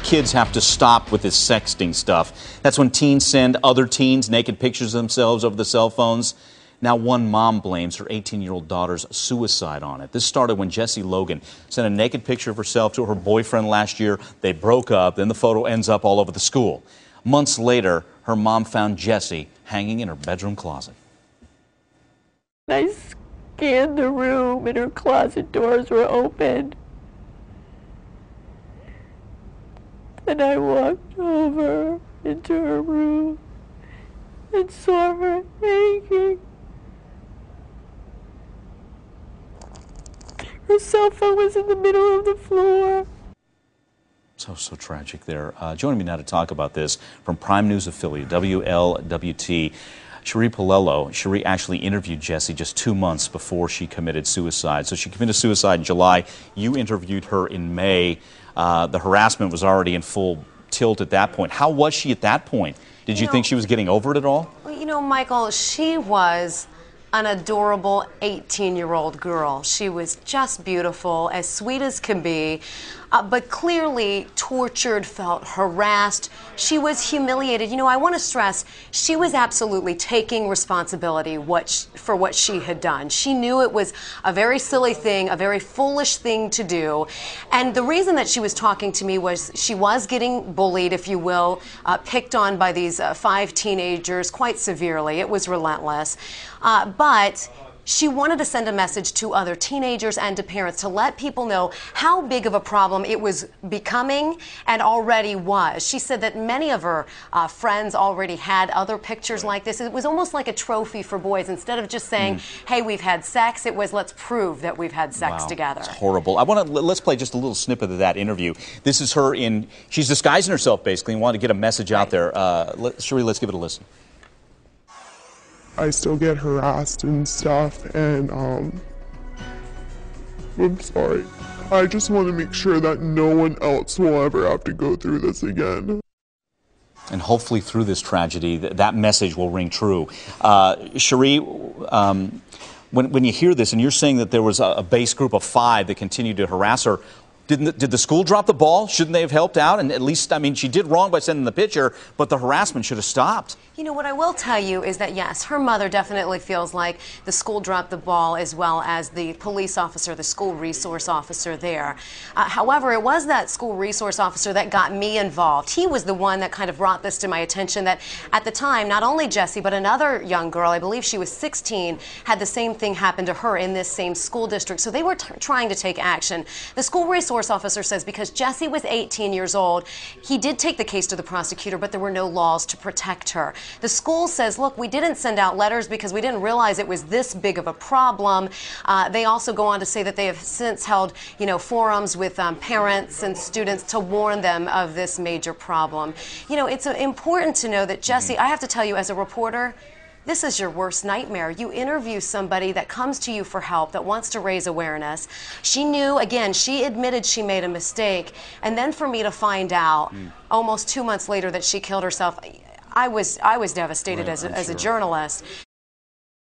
kids have to stop with this sexting stuff. That's when teens send other teens naked pictures of themselves over the cell phones. Now one mom blames her 18-year-old daughter's suicide on it. This started when Jessie Logan sent a naked picture of herself to her boyfriend last year. They broke up. Then the photo ends up all over the school. Months later, her mom found Jessie hanging in her bedroom closet. I scanned the room and her closet doors were open. And I walked over into her room and saw her hanging. Her cell phone was in the middle of the floor. So tragic there. Joining me now to talk about this from Prime News affiliate WLWT, Cherie Palello. Cherie actually interviewed Jessie just 2 months before she committed suicide. So she committed suicide in July. You interviewed her in May. The harassment was already in full tilt at that point. How was she at that point? Did you think she was getting over it at all? Well, you know, Michael, she was an adorable 18-year-old girl. She was just beautiful, as sweet as can be, but clearly tortured, felt harassed. She was humiliated. You know, I want to stress, she was absolutely taking responsibility for what she had done. She knew it was a very silly thing, a very foolish thing to do. And the reason that she was talking to me was she was getting bullied, if you will, picked on by these 5 teenagers quite severely. It was relentless. But she wanted to send a message to other teenagers and to parents to let people know how big of a problem it was becoming and already was. She said that many of her friends already had other pictures like this. It was almost like a trophy for boys. Instead of just saying, hey, we've had sex, it was let's prove that we've had sex together. It's horrible. Let's play just a little snippet of that interview. This is her she's disguising herself basically and wanted to get a message out there. Cherie, let's give it a listen. I still get harassed and stuff, and I'm sorry. I just want to make sure that no one else will ever have to go through this again. And hopefully through this tragedy, that message will ring true. Cherie, when you hear this and you're saying that there was a base group of 5 that continued to harass her, did the school drop the ball? Shouldn't they have helped out? And at least, I mean, she did wrong by sending the picture, but the harassment should have stopped. You know, what I will tell you is that, yes, her mother definitely feels like the school dropped the ball, as well as the police officer, the school resource officer there. However, it was that school resource officer that got me involved. He was the one that kind of brought this to my attention, that at the time, not only Jessie, but another young girl, I believe she was 16, had the same thing happen to her in this same school district. So they were trying to take action. The school resource officer says because Jessie was 18 years old, he did take the case to the prosecutor, but there were no laws to protect her. The school says, look, we didn't send out letters because we didn't realize it was this big of a problem. They also go on to say that they have since held, forums with parents and students to warn them of this major problem. You know, it's important to know that Jessie, I have to tell you, as a reporter, this is your worst nightmare. You interview somebody that comes to you for help, that wants to raise awareness. She knew, again, she admitted she made a mistake. And then for me to find out almost 2 months later that she killed herself, I was devastated as a journalist.